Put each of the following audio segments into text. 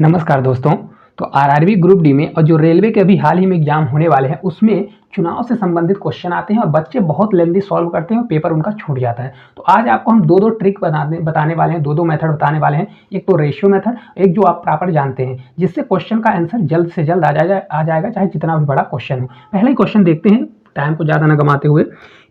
नमस्कार दोस्तों। तो आरआरबी ग्रुप डी में और जो रेलवे के अभी हाल ही में एग्जाम होने वाले हैं उसमें चुनाव से संबंधित क्वेश्चन आते हैं और बच्चे बहुत लेंदी सॉल्व करते हैं और पेपर उनका छूट जाता है। तो आज आपको हम दो ट्रिक बताने वाले हैं, दो मेथड बताने वाले हैं। एक तो रेशियो मेथड, एक जो आप प्रॉपर जानते हैं जिससे क्वेश्चन का आंसर जल्द से जल्द आ जाएगा चाहे जितना भी बड़ा क्वेश्चन हो। पहले ही क्वेश्चन देखते हैं टाइम को ज़्यादा न गंवाते हुए।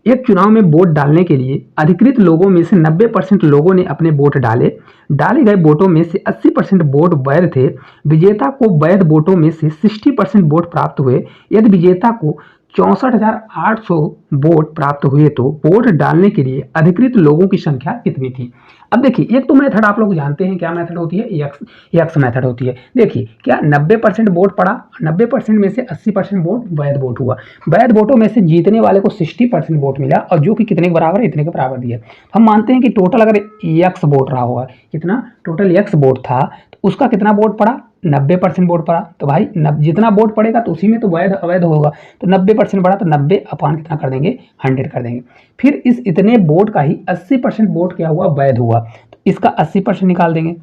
एक चुनाव में वोट डालने के लिए अधिकृत लोगों में से 90% लोगों ने अपने वोट डाले। डाले गए वोटों में से 80% वोट वैध थे। विजेता को वैध वोटों में से 60% वोट प्राप्त हुए। यदि विजेता को 64,800 वोट प्राप्त हुए तो वोट डालने के लिए अधिकृत लोगों की संख्या कितनी थी। अब देखिए, एक तो मेथड आप लोग जानते हैं क्या मेथड होती है, एक्स मेथड होती है। देखिए क्या 90% वोट पड़ा, 90% में से 80% वोट वैध वोट हुआ। वैध वोटों में से जीतने वाले को 60% वोट मिला और जो कि कितने के बराबर है, इतने के बराबर दिया। हम मानते हैं कि टोटल अगर एक्स वोट रहा होगा, कितना टोटल एक्स वोट था तो उसका कितना वोट पड़ा, 90% वोट पड़ा। तो भाई जितना वोट पड़ेगा तो उसी में तो वैध अवैध होगा। तो 90% बढ़ा तो 90 अपान कितना कर देंगे, 100 कर देंगे। फिर इस इतने वोट का ही 80% वोट क्या हुआ, वैध हुआ। तो इसका 80% निकाल देंगे।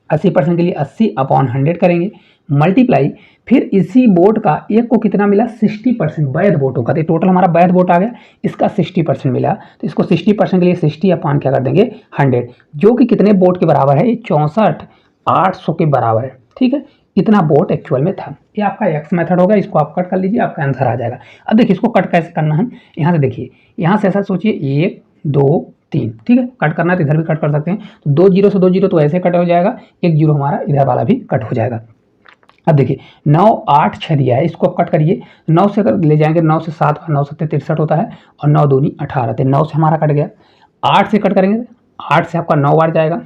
80% के लिए 80 अपॉन 100 करेंगे, मल्टीप्लाई। फिर इसी वोट का एक को कितना मिला, 60% वैध वोटों का। तो टोटल हमारा वैध वोट आ गया, इसका 60% मिला। तो इसको 60% के लिए 60 अपान क्या कर देंगे, 100, जो कि कितने वोट के बराबर है, 64,800 के बराबर है। ठीक है, इतना वोट एक्चुअल में था। ये आपका एक्स मेथड होगा, इसको आप कट कर लीजिए, आपका आंसर आ जाएगा। अब देखिए इसको कट कैसे करना है, यहाँ से देखिए, यहाँ से ऐसा सोचिए 1 2 3, ठीक है। कट करना है तो इधर भी कट कर सकते हैं। तो 2 जीरो से 2 जीरो तो ऐसे कट हो जाएगा, 1 जीरो हमारा इधर वाला भी कट हो जाएगा। अब देखिए 9 8 6 दिया है, इसको कट करिए। 9 से अगर ले जाएंगे, 9 से 7 और 9 से 63 होता है और 9 दूनी 18, तो 9 से हमारा कट गया। 8 से कट करेंगे, 8 से आपका 9 बार जाएगा,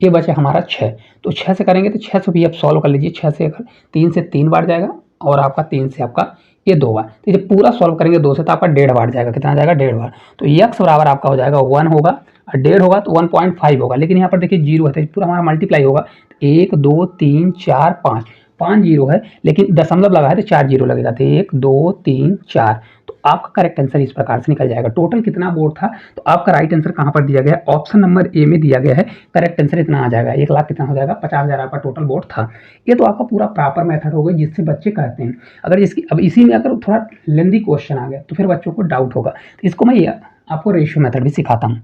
ये बचे हमारा 6। तो 6 से करेंगे तो 6 से भी आप सॉल्व कर लीजिए। 6 से 3 से 3 बार जाएगा और आपका 3 से आपका ये 2 बार। तो ये पूरा सॉल्व करेंगे 2 से तो आपका 1.5 बार जाएगा। कितना जाएगा, 1.5 बार। तो एक्स बराबर आपका हो जाएगा 1 होगा और 1.5 होगा तो 1.5 होगा। लेकिन यहाँ पर देखिए जीरो है तो पूरा हमारा मल्टीप्लाई होगा। 1 2 3 4 5, 5 जीरो है लेकिन दशमलव लगा है तो 4 जीरो लगेगा। तो 1 2 3 4, तो आपका करेक्ट आंसर इस प्रकार से निकल जाएगा। टोटल कितना वोट था, तो आपका राइट आंसर कहाँ पर दिया गया है, ऑप्शन नंबर ए में दिया गया है। करेक्ट आंसर इतना आ जाएगा, 1 लाख कितना हो जाएगा, 50,000 आपका टोटल वोट था। ये तो आपका पूरा प्रॉपर मेथड हो गया जिससे बच्चे कहते हैं। अगर इसकी अब इसी में अगर थोड़ा लेंदी क्वेश्चन आ गया तो फिर बच्चों को डाउट होगा। तो इसको मैं आपको रेशियो मेथड भी सिखाता हूँ।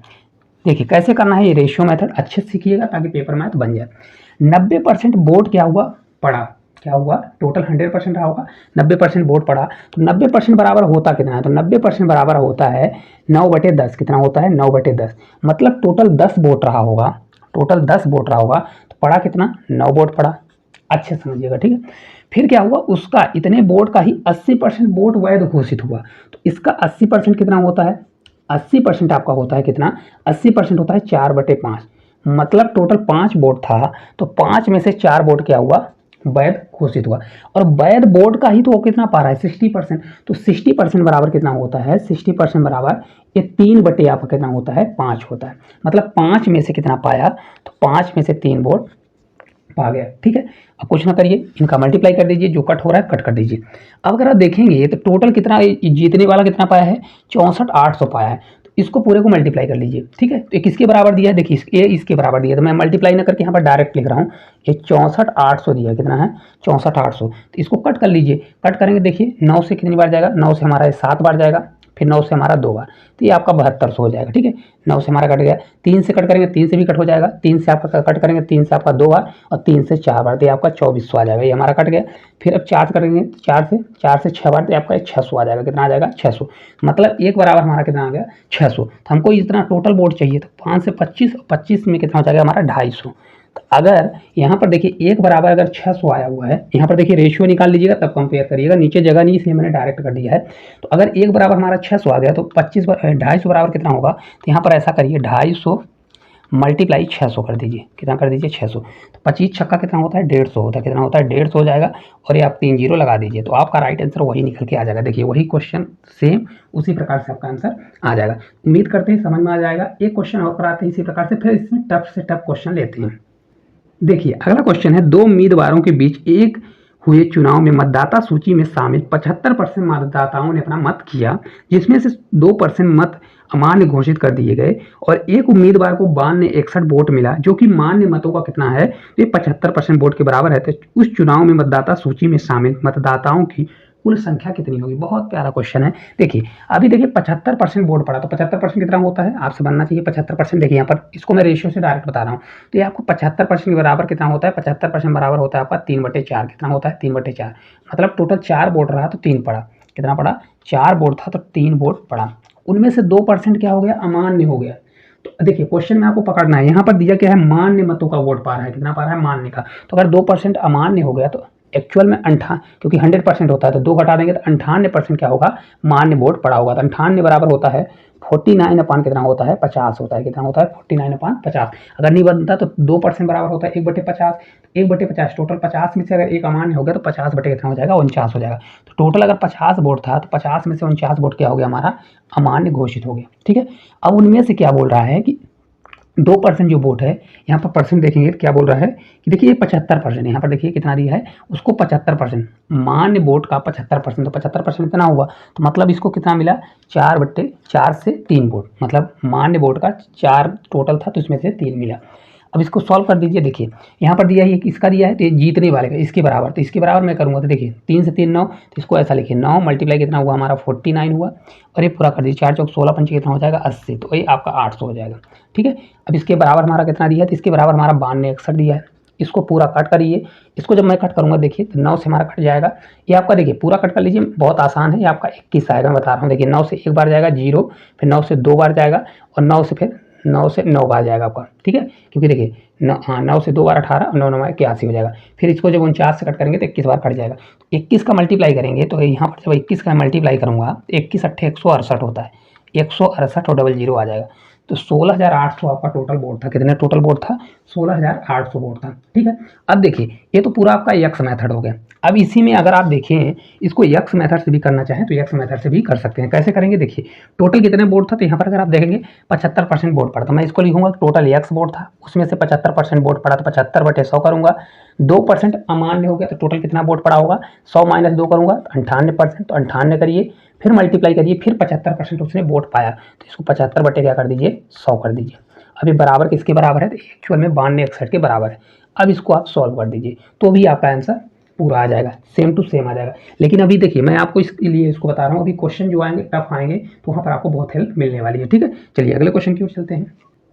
देखिए कैसे करना है ये रेशियो मेथड, अच्छे से सीखिएगा ताकि पेपर मैथ बन जाए। 90% वोट क्या हुआ, पड़ा, क्या हुआ, टोटल 100% रहा होगा, 90% वोट पड़ा। तो 90% बराबर होता कितना है, तो 90% बराबर होता है 9/10। कितना होता है, 9/10। मतलब टोटल 10 वोट रहा होगा, टोटल 10 वोट रहा होगा तो पड़ा कितना, 9 वोट पड़ा। अच्छे समझिएगा, ठीक है। फिर क्या हुआ, उसका इतने वोट का ही 80% वोट वैध घोषित हुआ। तो इसका 80% कितना होता है, 80% आपका होता है कितना, 80% होता है 4/5। मतलब टोटल 5 वोट था तो 5 में से 4 वोट क्या हुआ, वैध घोषित हुआ। और वैध वोट का ही तो वो कितना पा रहा है, 60%। तो 60% बराबर कितना होता है, 60% बराबर ये 3 आपका कितना होता है, 5 होता है। मतलब 5 में से कितना पाया, तो 5 में से 3 वोट पा गया। ठीक है, अब कुछ ना करिए, इनका मल्टीप्लाई कर दीजिए, जो कट हो रहा है कट कर दीजिए। अब अगर आप देखेंगे तो टोटल कितना जीतने वाला कितना पाया है, 64,800 पाया है। तो इसको पूरे को मल्टीप्लाई कर लीजिए। ठीक है, तो किसके बराबर दिया है, देखिए ये इसके बराबर दिया है, तो मैं मल्टीप्लाई ना करके यहाँ पर डायरेक्ट लिख रहा हूँ। ये 64,800 दिया है, कितना है, 64,800। तो इसको कट कर लीजिए। कट करेंगे, देखिए 9 से कितनी बार जाएगा, 9 से हमारा 7 बार जाएगा, फिर 9 से हमारा 2 बार। तो ये आपका 7200 हो जाएगा। ठीक है, 9 से हमारा कट गया। 3 से कट करेंगे, 3 से भी कट हो जाएगा। 3 से आपका कट करेंगे, 3 से आपका 2 बार और 3 से 4 बार, तो ये आपका 2400 आ जाएगा। ये हमारा कट गया। फिर अब 4 करेंगे, 4 से 6 बार, तो आपका 600 आ जाएगा। कितना आ जाएगा, 600। मतलब एक बराबर हमारा कितना आ गया, 600। तो हमको इतना टोटल वोट चाहिए, तो 5 से 25, 25 में कितना हो जाएगा हमारा, 250। तो अगर यहाँ पर देखिए एक बराबर अगर 600 आया हुआ है, यहाँ पर देखिए रेशियो निकाल लीजिएगा तब कंपेयर करिएगा, नीचे जगह नहीं इसलिए मैंने डायरेक्ट कर दिया है। तो अगर एक बराबर हमारा 600 आ गया तो 250 बराबर कितना होगा, तो यहाँ पर ऐसा करिए 250 मल्टीप्लाई 600 कर दीजिए। कितना कर दीजिए, 600। तो 25 छक्का कितना होता है, 150 होता है। कितना होता है, 150 हो जाएगा। और ये आप 3 जीरो लगा दीजिए तो आपका राइट आंसर वही निकल के आ जाएगा। देखिए वही क्वेश्चन सेम उसी प्रकार से आपका आंसर आ जाएगा। उम्मीद करते हैं समझ में आ जाएगा। एक क्वेश्चन और कराते हैं इसी प्रकार से, फिर इसमें टफ से टफ क्वेश्चन लेते हैं। देखिए अगला क्वेश्चन है, दो उम्मीदवारों के बीच एक हुए चुनाव में मतदाता सूची में शामिल 75% मतदाताओं ने अपना मत किया, जिसमें से 2% मत अमान्य घोषित कर दिए गए और एक उम्मीदवार को 6261 वोट मिला, जो कि मान्य मतों का कितना है, तो ये 75% वोट के बराबर है। तो उस चुनाव में मतदाता सूची में शामिल मतदाताओं की कुल संख्या कितनी होगी? बहुत प्यारा क्वेश्चन है। देखिए अभी देखिए 75% वोट पड़ा, तो 75% कितना होता है? आपसे बनना चाहिए 75%। देखिए यहाँ पर इसको मैं रेशियो से डायरेक्ट बता रहा हूँ, तो ये आपको 75% के बराबर कितना होता है? 75% बराबर होता है आपका 3/4। कितना होता है? 3/4। मतलब टोटल 4 वोट रहा तो 3 पड़ा। कितना पड़ा? 4 वोट था तो 3 वोट पड़ा। उनमें से 2% क्या हो गया? अमान्य हो गया। तो देखिए क्वेश्चन में आपको पकड़ना है, यहाँ पर दिया क्या है? मान्य मतों का वोट पा रहा है। कितना पा रहा है? मान्य का। तो अगर 2% अमान्य हो गया तो एक्चुअल में क्योंकि 100% होता है तो 2 घटा देंगे तो 98% क्या होगा? मान्य वोट पड़ा होगा। तो 98 बराबर होता है 49 अपान कितना होता है? 50 होता है। कितना होता है? 49 अपान 50। अगर नहीं बनता तो 2% बराबर होता है 1/50। 1/50 टोटल 50 में से अगर एक अमान्य हो गया तो 50 बटे कितना हो जाएगा? 49 हो जाएगा। तो टोटल अगर 50 वोट था तो 50 में से 49 वोट क्या हो गया? हमारा अमान्य घोषित हो गया। ठीक है। अब उनमें से क्या बोल रहा है कि 2% जो वोट है, यहाँ पर परसेंट देखेंगे क्या बोल रहा है कि देखिए ये 75%, यहाँ पर देखिए कितना दिया है उसको 75%, मान्य वोट का 75%, तो 75% कितना हुआ? तो मतलब इसको कितना मिला? 4/4 से 3 वोट, मतलब मान्य वोट का 4 टोटल था तो इसमें से 3 मिला। अब इसको सॉल्व कर दीजिए। देखिए यहाँ पर दिया है किसका दिया है? तो ये जीतने वाले का, इसके बराबर। तो इसके बराबर मैं करूँगा तो देखिए 3 से 3 9, तो इसको ऐसा लिखिए 9 मल्टीप्लाई कितना हुआ हमारा? 49 हुआ। और ये पूरा कर दीजिए 4 चौक 16 पंचे कितना हो जाएगा? 80। तो ये आपका 800 हो जाएगा। ठीक है। अब इसके बराबर हमारा कितना दिया है? तो इसके बराबर हमारा 9261 दिया है। इसको पूरा कट करिए। इसको जब मैं कट करूँगा देखिए तो 9 से हमारा कट जाएगा। ये आपका देखिए पूरा कट कर लीजिए, बहुत आसान है। ये आपका 21 आएगा, मैं बता रहा हूँ। देखिए 9 से एक बार जाएगा 0, फिर 9 से 2 बार जाएगा और 9 से फिर 9 से 9 बार जाएगा आपका। ठीक है। क्योंकि देखिए 9 से 2 बार 18 और 9 9 81 हो जाएगा। फिर इसको जब 49 से कट करेंगे तो 21 बार कट जाएगा। 21 का मल्टीप्लाई करेंगे तो यहाँ पर जब 21 का मल्टीप्लाई करूँगा 21 अट्ठे 168 होता है। 168 और डबल 0 आ जाएगा। तो 16,800 आपका टोटल वोट था। कितने टोटल वोट था? 16,800 वोट था। ठीक है। अब देखिए ये तो पूरा आपका यक्स मेथड हो गया। अब इसी में अगर आप देखें इसको यक्स मेथड से भी करना चाहें तो यक्स मेथड से भी कर सकते हैं। कैसे करेंगे? देखिए टोटल कितने वोट था, तो यहाँ पर अगर आप देखेंगे 75% वोट पड़ा, तो मैं इसको लिखूंगा टोटल यक्स वोट था, उसमें से 75% वोट पड़ा तो 75/100 करूंगा। 2% अमान्य हो गया तो टोटल कितना वोट पड़ा होगा? 100 - 2 करूंगा तो 98%, तो 98 करिए, फिर मल्टीप्लाई करिए, फिर 75% उसने वोट पाया तो इसको 75 बटे क्या कर दीजिए? 100 कर दीजिए। अब ये बराबर किसके बराबर है? तो एक्चुअल में 9261 के बराबर है। अब इसको आप सॉल्व कर दीजिए तो भी आपका आंसर पूरा आ जाएगा, सेम टू सेम आ जाएगा। लेकिन अभी देखिए मैं आपको इसके लिए इसको बता रहा हूँ, अभी क्वेश्चन जो आएंगे टफ आएंगे तो वहाँ पर आपको बहुत हेल्प मिलने वाली है। ठीक है। चलिए अगले क्वेश्चन की ओर चलते हैं।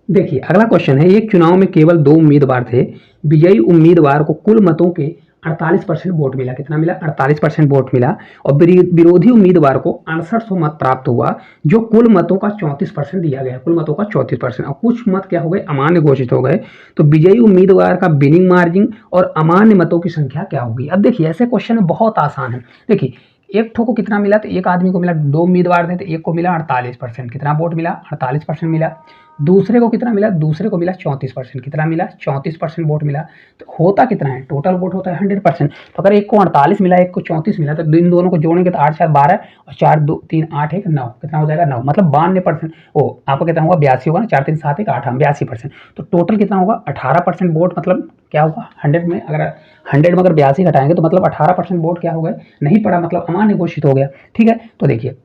देखिए अगला क्वेश्चन है, एक चुनाव में केवल 2 उम्मीदवार थे। विजयी उम्मीदवार को कुल मतों के 48% वोट मिला। कितना मिला? 48% वोट मिला। और विरोधी उम्मीदवार को 6800 मत प्राप्त हुआ, जो कुल मतों का 34% दिया गया। कुल मतों का 34%। और कुछ मत क्या हो गए? अमान्य घोषित हो गए। तो विजयी उम्मीदवार का विनिंग मार्जिन और अमान्य मतों की संख्या क्या होगी? अब देखिए ऐसे क्वेश्चन बहुत आसान है। देखिए एक ठो को कितना मिला? तो एक आदमी को मिला, 2 उम्मीदवार थे तो एक को मिला 48%। कितना वोट मिला? 48% मिला। दूसरे को कितना मिला? दूसरे को मिला 34%। कितना मिला? 34% वोट मिला। तो होता कितना है? टोटल वोट होता है 100%। तो अगर एक को 48 मिला, एक को 34 मिला, तो इन दोनों को जोड़ेंगे तो 8 4 12 और 4 2 3 8 1 9। कितना हो जाएगा? 9। मतलब 92%। ओ आपका कितना होगा? 82 होगा ना। 4 3 7 1 8 82%। तो टोटल कितना होगा? 18% वोट। मतलब क्या होगा? 100 में अगर 100 में अगर 82 घटाएंगे तो मतलब 18% वोट क्या हो गए? नहीं पड़ा, मतलब अमान्य घोषित हो गया। ठीक है। तो देखिए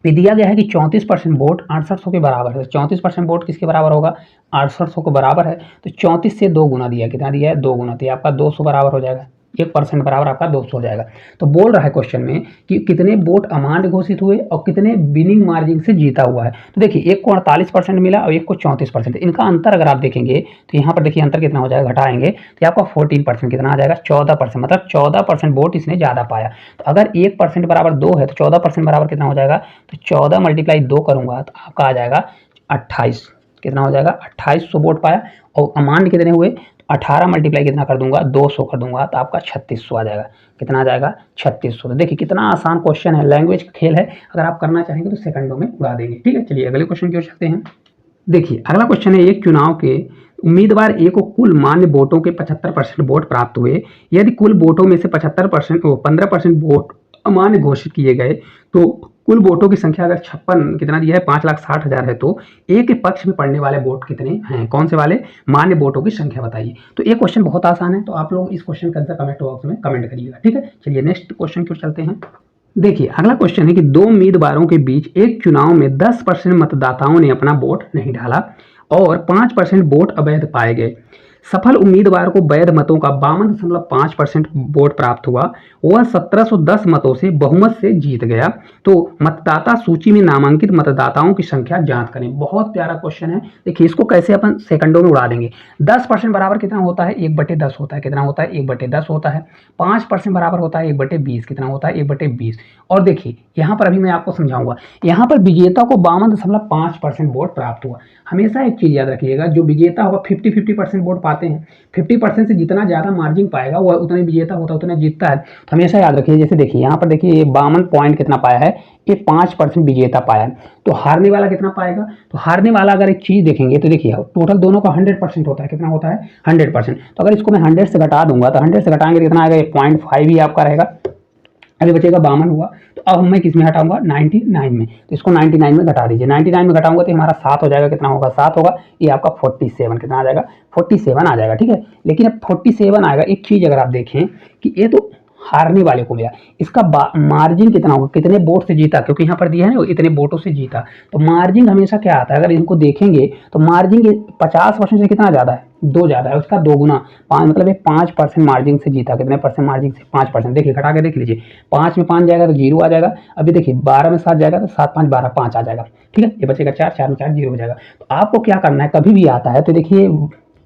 दिया गया है कि 34% वोट 6800 के बराबर है। 34% वोट किसके बराबर होगा? 6800 के बराबर है। तो 34 से 2 गुना दिया। कितना दिया है? 2 गुना। तो आपका 200 बराबर हो जाएगा। 1% बराबर आपका 200 हो जाएगा। तो बोल रहा है क्वेश्चन में कि कितने वोट अमान्य घोषित हुए और कितने विनिंग मार्जिन से जीता हुआ है। तो देखिए एक को 48% मिला और एक को 34%। इनका अंतर अगर आप देखेंगे तो यहाँ पर देखिए अंतर कितना हो जाएगा? घटाएंगे तो आपका 14%। कितना आ जाएगा? 14%। मतलब 14% वोट इसने ज़्यादा पाया। तो अगर 1% बराबर 2 है तो 14% बराबर कितना हो जाएगा? तो 14 × 2 करूँगा तो आपका आ जाएगा 28। कितना हो जाएगा? 2800 वोट पाया। और अमान्य कितने हुए? 18 मल्टीप्लाई कितना कर दूंगा? 200 कर दूंगा तो आपका 3600 आ जाएगा। कितना आ जाएगा? 3600। तो देखिए कितना आसान क्वेश्चन है, लैंग्वेज का खेल है। अगर आप करना चाहेंगे तो सेकंडों में उड़ा देंगे। ठीक है। चलिए अगले क्वेश्चन की ओर चलते हैं। देखिए अगला क्वेश्चन है, एक चुनाव के उम्मीदवार ए को कुल मान्य वोटों के 75% वोट प्राप्त हुए। यदि कुल वोटों में से 75% 15% वोट अमान्य घोषित किए गए तो कुल वोटों की संख्या अगर 56 कितना दिया है 5,60,000 है तो ए के पक्ष में पड़ने वाले वोट कितने हैं, कौन से वाले, मान्य वोटों की संख्या बताइए। तो ये क्वेश्चन बहुत आसान है, तो आप लोग इस क्वेश्चन का आंसर कमेंट बॉक्स में कमेंट करिएगा, ठीक है। चलिए नेक्स्ट क्वेश्चन की ओर चलते हैं। देखिए अगला क्वेश्चन है कि दो उम्मीदवारों के बीच एक चुनाव में 10% मतदाताओं ने अपना वोट नहीं डाला और 5% वोट अवैध पाए गए। सफल उम्मीदवार को वैध मतों का 52.5% वोट प्राप्त हुआ। वह 1710 मतों से बहुमत से जीत गया। तो मतदाता सूची में नामांकित मतदाताओं की संख्या ज्ञात करें। बहुत प्यारा क्वेश्चन है। देखिए इसको कैसे अपन सेकंडों में उड़ा देंगे। 10% बराबर कितना होता है, 1/10 होता है। कितना होता है, 1/10 होता है। 5% बराबर होता है 1/20। कितना होता है, 1/20। और देखिए यहाँ पर अभी मैं आपको समझाऊंगा, यहाँ पर विजेता को 52.5% वोट प्राप्त हुआ। हमेशा एक चीज याद रखिएगा, जो विजेता होगा 50-50% वोट पाते हैं। 50% से जितना ज्यादा मार्जिन पाएगा वह उतना विजेता होता है, उतना जीतता है। तो हमेशा याद रखिए, जैसे देखिए यहाँ पर देखिए ये 52 पॉइंट कितना पाया है, ये 5% विजेता पाया है। तो हारने वाला कितना पाएगा, तो हारने वाला अगर एक चीज देखेंगे तो देखिए टोटल दोनों का 100% होता है। कितना होता है, 100%। तो अगर इसको मैं 100 से घटा दूंगा तो 100 से घटाएंगे कितना आएगा, 0.5 ही आपका रहेगा। अभी बचेगा 52 हुआ। तो अब मैं किस में हटाऊंगा, 99 में। तो इसको 99 में घटा दीजिए। 99 में घटाऊंगा तो हमारा 7 हो जाएगा। कितना होगा, 7 होगा। ये आपका 47 कितना आ जाएगा, 47 आ जाएगा, ठीक है। लेकिन अब 47 आएगा, एक चीज अगर आप देखें कि ये तो हारने वाले को मिला, इसका मार्जिन कितना होगा, कितने वोट से जीता, क्योंकि यहाँ पर दिया है ना इतने वोटों से जीता। तो मार्जिन हमेशा क्या आता है, अगर इनको देखेंगे तो मार्जिन 50% से कितना ज्यादा है, 2 ज्यादा है, उसका 2 गुना 5, मतलब ये 5% मार्जिन से जीता। कितने परसेंट मार्जिन से, 5%। देखिए घटा के देख लीजिए, 5 में 5 जाएगा तो 0 आ जाएगा। अभी देखिए 12 में 7 जाएगा तो 7 5 12, 5 आ जाएगा, ठीक है। ये बचेगा 4, 4 में 4 0 हो जाएगा। तो आपको क्या करना है, कभी भी आता है तो देखिए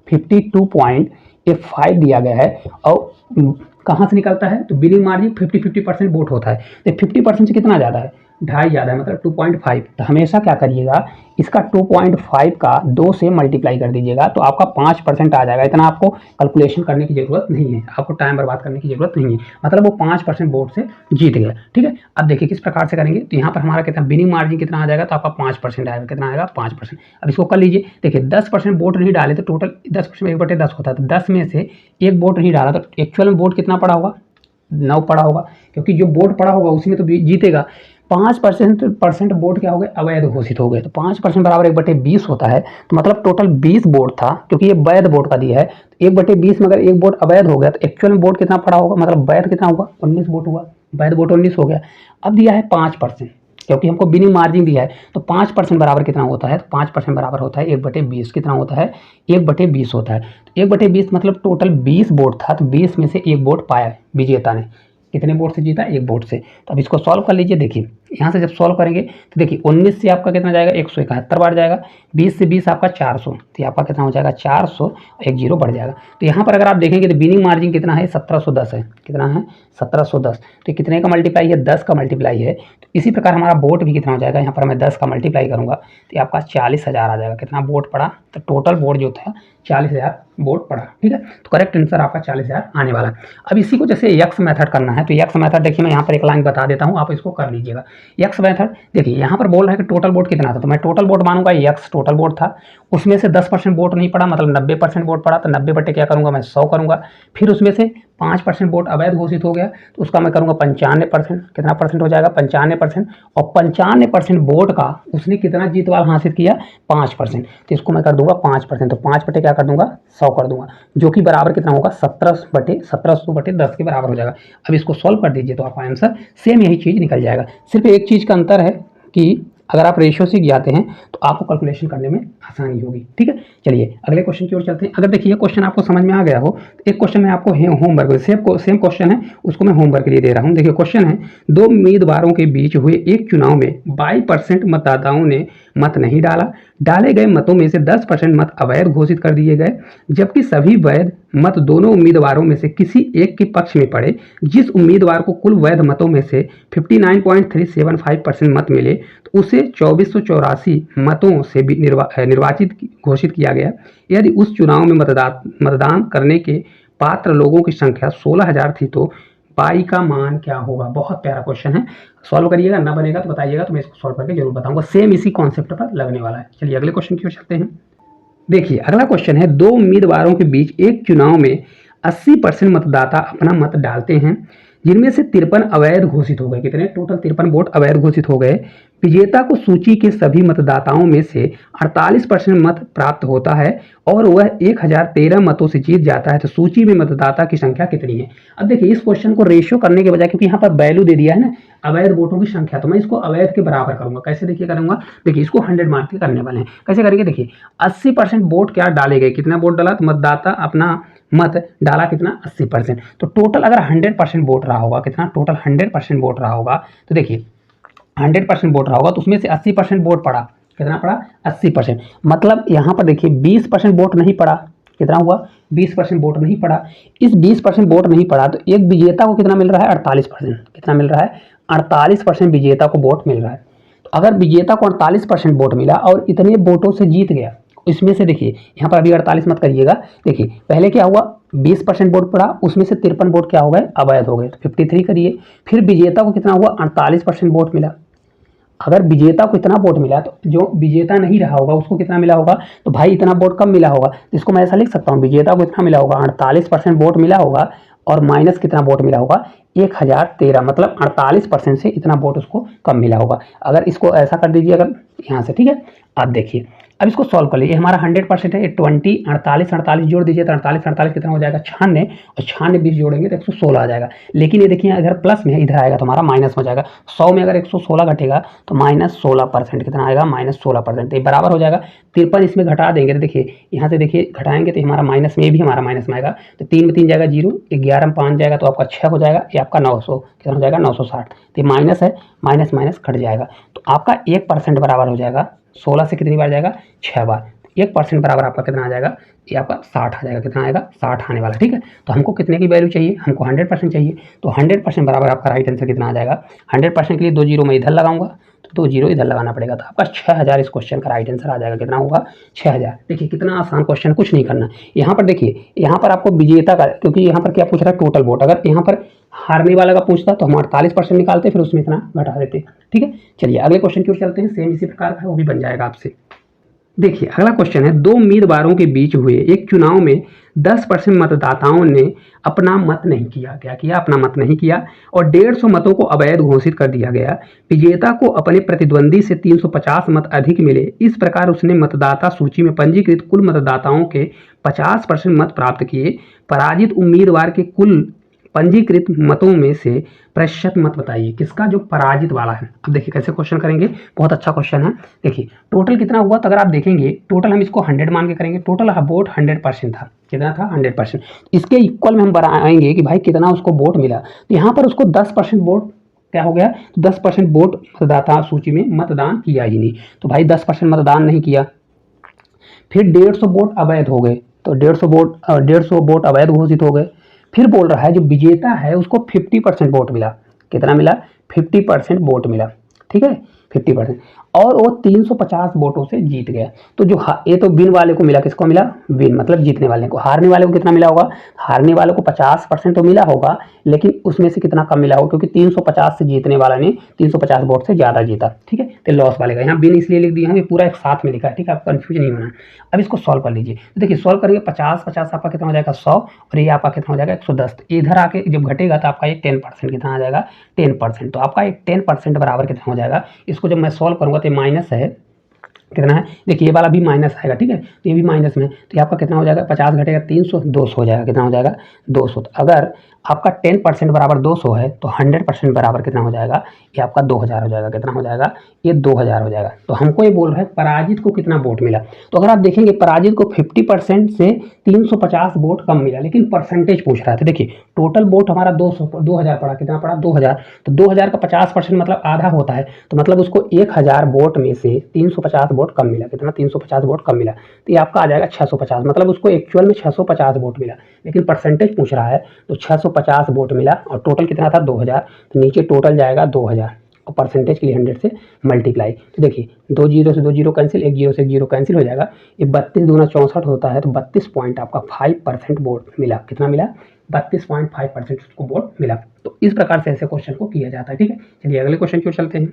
52.5 दिया गया है और कहाँ से निकलता है, तो बिलिंग मार्जिन 50-50% वोट होता है। तो 50% से कितना ज़्यादा है, 2.5 ज़्यादा है, मतलब 2.5। तो हमेशा क्या करिएगा, इसका 2.5 का 2 से मल्टीप्लाई कर दीजिएगा तो आपका 5% आ जाएगा। इतना आपको कैलकुलेशन करने की जरूरत नहीं है, आपको टाइम बर्बाद करने की जरूरत नहीं है। मतलब वो 5% वोट से जीत गया, ठीक है। अब देखिए किस प्रकार से करेंगे, तो यहाँ पर हमारा कितना बिलिंग मार्जिन कितना आ जाएगा, तो आपका 5% आएगा। कितना आएगा, 5%। अब इसको कर लीजिए। देखिए 10% वोट नहीं डाले तो टोटल 10% 1/10 होता है। तो 10 में से एक वोट नहीं डाला तो एक्चुअल में वोट कितना पड़ा होगा, 9 पड़ा होगा, क्योंकि जो वोट पड़ा होगा उसी में तो जीतेगा। 5% वोट क्या हो गए, अवैध घोषित हो गए। तो 5% बराबर 1/20 होता है। तो मतलब टोटल 20 वोट था, क्योंकि ये वैध वोट का दिया है। तो 1/20 में अगर एक वोट अवैध हो गया तो एक्चुअल में वोट कितना पड़ा होगा, मतलब वैध कितना होगा, 19 वोट हुआ। वैध वोट 19 हो गया। अब दिया है 5%, क्योंकि हमको बिनिंग मार्जिन दिया है। तो 5% बराबर कितना होता है, तो 5% बराबर होता है 1/20। कितना होता है, 1/20 होता है। तो 1/20 मतलब टोटल 20 वोट था, तो 20 में से एक वोट पाया विजेता ने। कितने वोट से जीता, एक वोट से। तो अब इसको सॉल्व कर लीजिए। देखिए यहाँ से जब सॉल्व करेंगे तो देखिए 19 से आपका कितना जाएगा, 171 बार जाएगा। 20 से 20 आपका 400, तो आपका कितना हो जाएगा, 400, एक जीरो बढ़ जाएगा। तो यहाँ पर अगर आप देखेंगे तो बिनिंग मार्जिन कितना है, 1710 है। कितना है, 1710। तो कितने का मल्टीप्लाई है, 10 का मल्टीप्लाई है। तो इसी प्रकार हमारा वोट भी कितना हो जाएगा, यहाँ पर मैं 10 का मल्टीप्लाई करूँगा तो आपका 40,000 आ जाएगा। कितना वोट पड़ा, तो टोटल वोट जो था 40,000 वोट पड़ा, ठीक है। तो करेक्ट आंसर आपका 40,000 आने वाला है। अब इसी को जैसे यक्स मेथड करना है, तो यक्स मेथड देखिए मैं यहाँ पर एक लाइन बता देता हूँ, आप इसको कर लीजिएगा। यक्स मेथड देखिए यहाँ पर बोल रहा है कि टोटल वोट कितना था, तो मैं टोटल वोट मानूंगा, यक्स टोटल वोट था, उसमें से 10% वोट नहीं पड़ा, मतलब 90% वोट पड़ा। तो 90 बटे क्या करूंगा मैं, 100 करूंगा। फिर उसमें से 5% वोट अवैध घोषित हो गया, तो उसका मैं करूंगा 95%। कितना परसेंट हो जाएगा, 95%। और 95% वोट का उसने कितना जीतवाल हासिल किया, 5%। तो इसको मैं कर दूंगा 5%। तो 5 बटे क्या कर दूंगा, 100 कर दूंगा, जो कि बराबर कितना होगा, 1700/10 के बराबर हो जाएगा। अब इसको सॉल्व कर दीजिए तो आपका आंसर सेम यही चीज़ निकल जाएगा। सिर्फ एक चीज़ का अंतर है कि अगर आप रेशियो सीख जाते हैं तो आपको कैलकुलेशन करने में आसानी होगी, ठीक है। चलिए अगले क्वेश्चन की ओर चलते हैं। अगर देखिए ये क्वेश्चन आपको समझ में आ गया हो तो एक क्वेश्चन मैं आपको होमवर्क, सेम क्वेश्चन है, उसको मैं होमवर्क के लिए दे रहा हूँ। देखिए क्वेश्चन है, दो उम्मीदवारों के बीच हुए एक चुनाव में 22% मतदाताओं ने मत नहीं डाला। डाले गए मतों में से 10% मत अवैध घोषित कर दिए गए, जबकि सभी वैध मत दोनों उम्मीदवारों में से किसी एक के पक्ष में पड़े। जिस उम्मीदवार को कुल वैध मतों में से 59.375% मत मिले तो उसे 2484 मतों से भी निर्वाचित घोषित किया गया। यदि उस चुनाव में मतदान करने के पात्र लोगों की संख्या 16,000 थी तो पाई का मान क्या होगा। बहुत प्यारा क्वेश्चन है, सॉल्व करिएगा, ना बनेगा तो बताइएगा, तो मैं इसको सॉल्व करके जरूर बताऊंगा। सेम इसी कॉन्सेप्ट पर लगने वाला है। चलिए अगले क्वेश्चन की ओर चलते हैं। देखिए अगला क्वेश्चन है, दो उम्मीदवारों के बीच एक चुनाव में 80% मतदाता अपना मत डालते हैं, जिनमें से 53 अवैध घोषित हो गए। कितने? टोटल 53 वोट अवैध घोषित हो गए। विजेता को सूची के सभी मतदाताओं में से 48% मत प्राप्त होता है और वह 1013 मतों से जीत जाता है, तो सूची में मतदाता की संख्या कितनी है? अब देखिए इस क्वेश्चन को रेशियो करने के बजाय, क्योंकि यहाँ पर वैल्यू दे दिया है ना अवैध वोटों की संख्या, तो मैं इसको अवैध के बराबर करूंगा। कैसे देखिए करूंगा? देखिए इसको 100 मार्क के करने वाले हैं। कैसे करेंगे? देखिए 80% वोट क्या डाले गए, कितना वोट डाला? तो मतदाता अपना मत डाला कितना? 80%। तो टोटल अगर 100% वोट रहा होगा, कितना? टोटल 100% वोट रहा होगा, तो देखिए 100% वोट रहा होगा तो उसमें से 80% वोट पड़ा। कितना पड़ा? 80%। मतलब यहाँ पर देखिए 20% वोट नहीं पड़ा। कितना हुआ? 20% वोट नहीं पड़ा। इस 20% वोट नहीं पड़ा तो एक विजेता को कितना मिल रहा है? 48%। कितना मिल रहा है? 48% विजेता को वोट मिल रहा है। तो अगर विजेता को 48% वोट मिला और इतने वोटों से जीत गया, इसमें से देखिए यहाँ पर अभी 48 मत करिएगा। देखिए पहले क्या हुआ? 20% वोट पड़ा, उसमें से 53 वोट क्या हो गए? अवैध हो गए, तो 53 करिए। फिर विजेता को कितना हुआ? 48% वोट मिला। अगर विजेता को इतना वोट मिला तो जो विजेता नहीं रहा होगा उसको कितना मिला होगा? तो भाई इतना वोट कम मिला होगा, इसको मैं ऐसा लिख सकता हूँ, विजेता को इतना मिला होगा, 48% वोट मिला होगा और माइनस कितना वोट मिला होगा? 1013। मतलब 48% से इतना वोट उसको कम मिला होगा। अगर इसको ऐसा कर दीजिए अगर यहाँ से, ठीक है। अब देखिए अब इसको सॉल्व कर लीजिए। हमारा 100% है, 20 48 48 जोड़ दीजिए तो 48 48 कितना हो जाएगा? 96, और 96 20 जोड़ेंगे तो 116 आ जाएगा। लेकिन ये देखिए इधर प्लस में है, इधर आएगा तो हमारा माइनस हो जाएगा। 100 में अगर 116 घटेगा तो -16%। कितना आएगा? -16%। ये बराबर हो जाएगा। 53 इसमें घटा देंगे तो देखिए यहाँ से देखिए घटाएंगे तो हमारा माइनस में, ये भी हमारा माइनस में आएगा। तो 3 में 3 जाएगा 0, 11 में 5 जाएगा तो आपका 6 हो जाएगा, ये आपका 900 कितना हो जाएगा? 960। तो ये माइनस है, माइनस माइनस कट जाएगा तो आपका 1% बराबर हो जाएगा। 16 से कितनी बार जाएगा? 6 बार। 1% बराबर आपका कितना आ जाएगा? ये आपका 60 आ जाएगा। कितना आएगा? 60 आने वाला, ठीक है। तो हमको कितने की वैल्यू चाहिए? हमको 100% चाहिए। तो 100% बराबर आपका राइट आंसर कितना आ जाएगा? 100% के लिए 2 जीरो मैं इधर लगाऊंगा तो 2 जीरो इधर लगाना पड़ेगा, तो आपका 6000 इस क्वेश्चन का राइट आंसर आ जाएगा। कितना होगा? 6000। देखिए कितना आसान क्वेश्चन, कुछ नहीं करना। यहाँ पर देखिए, यहाँ पर आपको विजेता का, क्योंकि यहाँ पर क्या पूछ रहा है? Total vote. अगर यहाँ पर हारने वाला का पूछता तो हम 48% निकालते, फिर उसमें इतना घटा देते, ठीक है। चलिए अगले क्वेश्चन की ओर चलते हैं। सेम इसी प्रकार का वो भी बन जाएगा आपसे। देखिए अगला क्वेश्चन है, दो उम्मीदवारों के बीच हुए एक चुनाव में 10% मतदाताओं ने अपना मत नहीं किया। क्या किया? अपना मत नहीं किया और 150 मतों को अवैध घोषित कर दिया गया। विजेता को अपने प्रतिद्वंदी से 350 मत अधिक मिले। इस प्रकार उसने मतदाता सूची में पंजीकृत कुल मतदाताओं के 50% मत प्राप्त किए। पराजित उम्मीदवार के कुल पंजीकृत मतों में से प्रतिशत मत बताइए। किसका? जो पराजित वाला है। अब देखिए कैसे क्वेश्चन करेंगे, बहुत अच्छा क्वेश्चन है। देखिए टोटल कितना हुआ, तो अगर आप देखेंगे टोटल हम इसको 100 मान के करेंगे। टोटल वोट 100% था। कितना था? 100%। इसके इक्वल में हम बनाएंगे कि भाई कितना उसको वोट मिला, तो यहाँ पर उसको 10% वोट क्या हो गया? तो 10% वोट मतदाता सूची में मतदान किया ही नहीं, तो भाई 10% मतदान नहीं किया। फिर 150 वोट अवैध हो गए, तो 150 वोट अवैध घोषित हो गए। फिर बोल रहा है जो विजेता है उसको 50% वोट मिला। कितना मिला? 50% वोट मिला, ठीक है, 50%। और वो 350 वोटों से जीत गया। तो जो ये तो विन वाले को मिला, किसको मिला? विन मतलब जीतने वाले को। हारने वाले को कितना मिला होगा? हारने वाले को 50% तो मिला होगा, लेकिन उसमें से कितना कम मिला होगा? क्योंकि 350 से जीतने वाला ने 350 वोट से ज़्यादा जीता, ठीक है। तो लॉस वाले का यहाँ विन इसलिए लिख दिया हूँ, ये पूरा एक साथ में लिखा है, ठीक है, आपको कन्फ्यूज नहीं होना। अब इसको सॉल्व कर लीजिए। तो देखिए सॉल्व करिए, 50 आपका कितना हो जाएगा? 100, और ये आपका कितना हो जाएगा? 110। इधर आके जब घटेगा तो आपका ये 10% कितना आ जाएगा? 10%। तो आपका एक 10% बराबर कितना हो जाएगा? इसको जब मैं सॉल्व करूँगा तो ये माइनस है, कितना है? देखिए ये वाला भी माइनस आएगा, ठीक है, तो ये भी माइनस में। तो ये आपका कितना हो जाएगा? 50 घटेगा 300, 200 हो जाएगा। कितना हो जाएगा? 200। तो अगर आपका 10% बराबर 200 है तो 100% बराबर कितना हो जाएगा? ये आपका 2000 हो जाएगा। कितना हो जाएगा? ये 2000 हो जाएगा। तो हमको ये बोल रहा है पराजित को कितना वोट मिला। तो अगर आप देखेंगे पराजित को 50% से 350 वोट कम मिला, लेकिन परसेंटेज पूछ रहा है। तो देखिए टोटल वोट हमारा 2000 पड़ा। कितना पड़ा? 2000। तो 2000 का 50% मतलब आधा होता है, तो मतलब उसको 1000 वोट में से 350 वोट कम मिला। कितना? 350 वोट कम मिला। तो ये आपका आ जाएगा 650। मतलब उसको एक्चुअल में 650 वोट मिला, लेकिन परसेंटेज पूछ रहा है तो 650 वोट मिला। और टोटल कितना था? 2000। तो नीचे टोटल जाएगा 2000 और परसेंटेज के लिए 100 से मल्टीप्लाई। तो देखिए 2 जीरो से 2 जीरो कैंसिल, 1 जीरो से 1 जीरो कैंसिल हो जाएगा। ये 32 दूना 64 होता है, तो 32 पॉइंट आपका 5% वोट मिला। कितना मिला? 32.5% उसको वोट मिला। तो इस प्रकार से ऐसे क्वेश्चन को किया जाता है, ठीक है। चलिए अगले क्वेश्चन की ओर चलते हैं।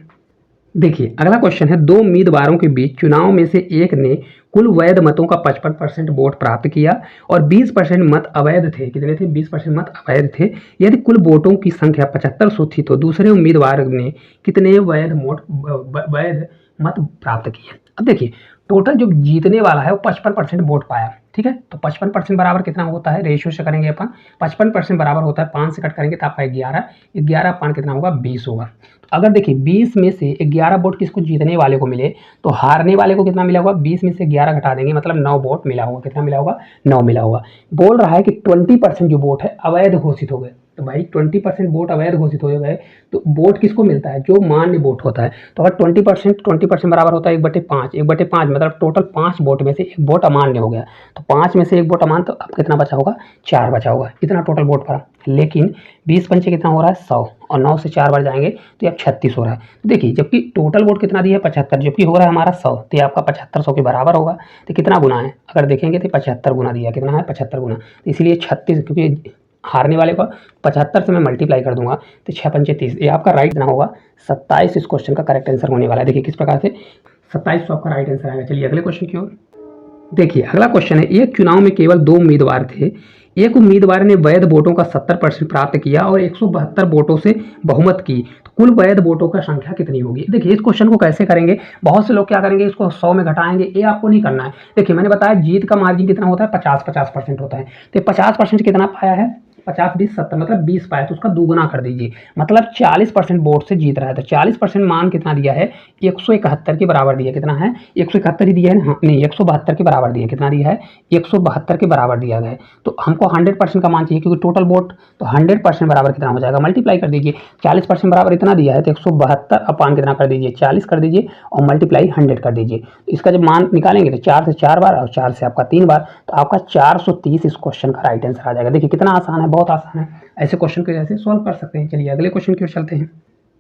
देखिए अगला क्वेश्चन है, 2 उम्मीदवारों के बीच चुनाव में से एक ने कुल वैध मतों का 55% वोट प्राप्त किया और 20% मत अवैध थे। कितने थे? 20% मत अवैध थे। यदि कुल वोटों की संख्या 7500 थी तो दूसरे उम्मीदवार ने कितने वैध मत प्राप्त किए? अब देखिए टोटल जो जीतने वाला है वो 55% वोट पाया, ठीक है। तो 55% बराबर कितना होता है? रेशियो से करेंगे अपन, 55% बराबर होता है 5 से कट करेंगे तो आपका 11 पान कितना होगा? 20 होगा। अगर देखिए 20 में से 11 वोट किसको? जीतने वाले को मिले, तो हारने वाले को कितना मिला होगा? 20 में से 11 घटा देंगे, मतलब 9 वोट मिला होगा। कितना मिला होगा? 9 मिला होगा। बोल रहा है कि 20% जो वोट है अवैध घोषित हो गए। तो भाई 20% वोट अवैध घोषित हो गए, तो वोट किसको मिलता है? जो मान्य वोट होता है। तो अगर 20% बराबर होता है 1/5, 1/5 मतलब टोटल 5 वोट में से 1 वोट अमान्य हो गया। तो 5 में से 1 वोट अमान्य, तो अब कितना बचा होगा? 4 बचा होगा। इतना टोटल वोट पड़ा। लेकिन 20 पंचे कितना हो रहा है? 100, और 9 से 4 बार जाएंगे तो ये अब 36 हो रहा है। तो देखिए जबकि टोटल वोट कितना दिया है? 75, जबकि हो रहा है हमारा 100, तो ये आपका 75 100 के बराबर होगा। तो कितना गुना है? अगर देखेंगे तो 75 गुना दिया। कितना है? 75 गुना। तो इसलिए 36, क्योंकि हारने वाले को 75 से मैं मल्टीप्लाई कर दूंगा तो 6 पंचे 30, ये आपका राइट ना होगा 27 इस क्वेश्चन का करेक्ट आंसर होने वाला है। देखिए किस प्रकार से 27 आपका राइट आंसर आएगा। चलिए अगले क्वेश्चन की ओर देखिए। अगला क्वेश्चन है, एक चुनाव में केवल 2 उम्मीदवार थे। एक उम्मीदवार ने वैध वोटों का 70% प्राप्त किया और 172 वोटों से बहुमत की, तो कुल वैध वोटों का संख्या कितनी होगी? देखिए इस क्वेश्चन को कैसे करेंगे, बहुत से लोग क्या करेंगे, इसको 100 में घटाएंगे, ये आपको नहीं करना है। देखिए मैंने बताया जीत का मार्जिन कितना होता है? 50% होता है। तो 50% कितना पाया है? 50 20 70, मतलब 20 पाया, तो उसका दुगुना कर दीजिए, मतलब 40% वोट से जीत रहा है। तो 40% मान कितना दिया है? 171 के बराबर दिया। कितना है? 171 ही दिया है ना? नहीं, 172 के बराबर दिया। कितना दिया है? 172 के बराबर दिया गया है। तो हमको 100% का मान चाहिए, क्योंकि टोटल वोट, तो 100% बराबर कितना हो जाएगा? मल्टीप्लाई कर दीजिए। 40% बराबर इतना दिया है, तो 172 अपान कितना कर दीजिए? 40 कर दीजिए, और मल्टीप्लाई 100 कर दीजिए। इसका जब मान निकालेंगे तो 4 से 4 बार और 4 से आपका 3 बार, तो आपका 430 इस क्वेश्चन का राइट आंसर आ जाएगा। देखिए कितना आसान है, बहुत आसान है। ऐसे क्वेश्चन को जैसे सॉल्व कर सकते हैं। चलिए अगले क्वेश्चन की ओर चलते हैं।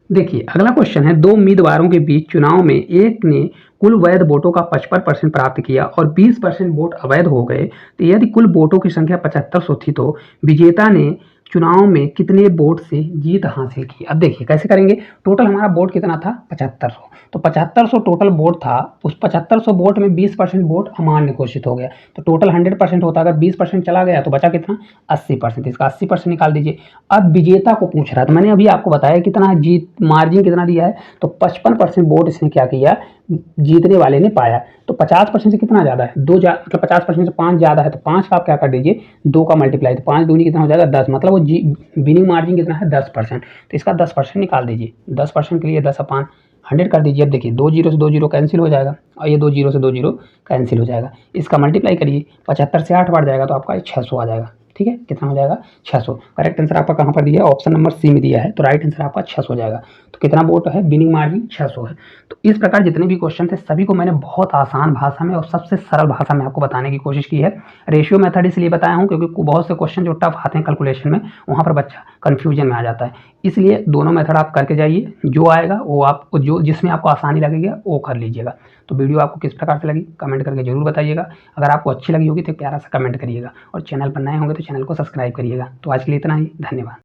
देखिए अगला क्वेश्चन है, 2 उम्मीदवारों के बीच चुनाव में एक ने कुल वैध वोटों का 55% प्राप्त किया और 20% वोट अवैध हो गए। तो यदि कुल वोटों की संख्या 7500 थी तो विजेता ने चुनाव में कितने वोट से जीत हासिल की? अब देखिए कैसे करेंगे। टोटल हमारा वोट कितना था? 7500। तो 7500 टोटल वोट था, उस 7500 वोट में 20% वोट अमान्य घोषित हो गया। तो टोटल 100% होता, अगर 20% चला गया तो बचा कितना? 80%। इसका 80% निकाल दीजिए। अब विजेता को पूछ रहा है, तो मैंने अभी आपको बताया कितना जीत मार्जिन कितना दिया है, तो 55% वोट इसने क्या किया? जीतने वाले ने पाया। तो 50% से कितना ज़्यादा है? मतलब 50% से 5 ज़्यादा है, तो 5 का आप क्या कर दीजिए? 2 का मल्टीप्लाई, तो 5 दूनी कितना हो जाएगा? 10, मतलब वो विनिंग मार्जिन कितना है? 10%। तो इसका 10% निकाल दीजिए। 10% के लिए 10 अपान 100 कर दीजिए। अब देखिए 2 जीरो से 2 जीरो कैंसिल हो जाएगा, और ये 2 जीरो से 2 जीरो कैंसिल हो जाएगा। इसका मल्टीप्लाई करिए, 75 से 8 बार जाएगा तो आपका 600 आ जाएगा। ठीक है, कितना हो जाएगा? 600। करेक्ट आंसर आपका कहाँ पर दिया है? ऑप्शन नंबर सी में दिया है, तो राइट आंसर आपका 600 हो जाएगा। तो कितना वोट है? विनिंग मार्जिन 600 है। तो इस प्रकार जितने भी क्वेश्चन थे सभी को मैंने बहुत आसान भाषा में और सबसे सरल भाषा में आपको बताने की कोशिश की है। रेशियो मेथड इसलिए बताया हूँ क्योंकि बहुत से क्वेश्चन जो टफ आते हैं कैलकुलेशन में, वहाँ पर बच्चा कन्फ्यूजन में आ जाता है। इसलिए दोनों मेथड आप करके जाइए, जो आएगा वो आपको, जो जिसमें आपको आसानी लगेगी वो कर लीजिएगा। तो वीडियो आपको किस प्रकार से लगी कमेंट करके जरूर बताइएगा। अगर आपको अच्छी लगी होगी तो प्यारा सा कमेंट करिएगा, और चैनल पर नए होंगे तो चैनल को सब्सक्राइब करिएगा। तो आज के लिए इतना ही, धन्यवाद।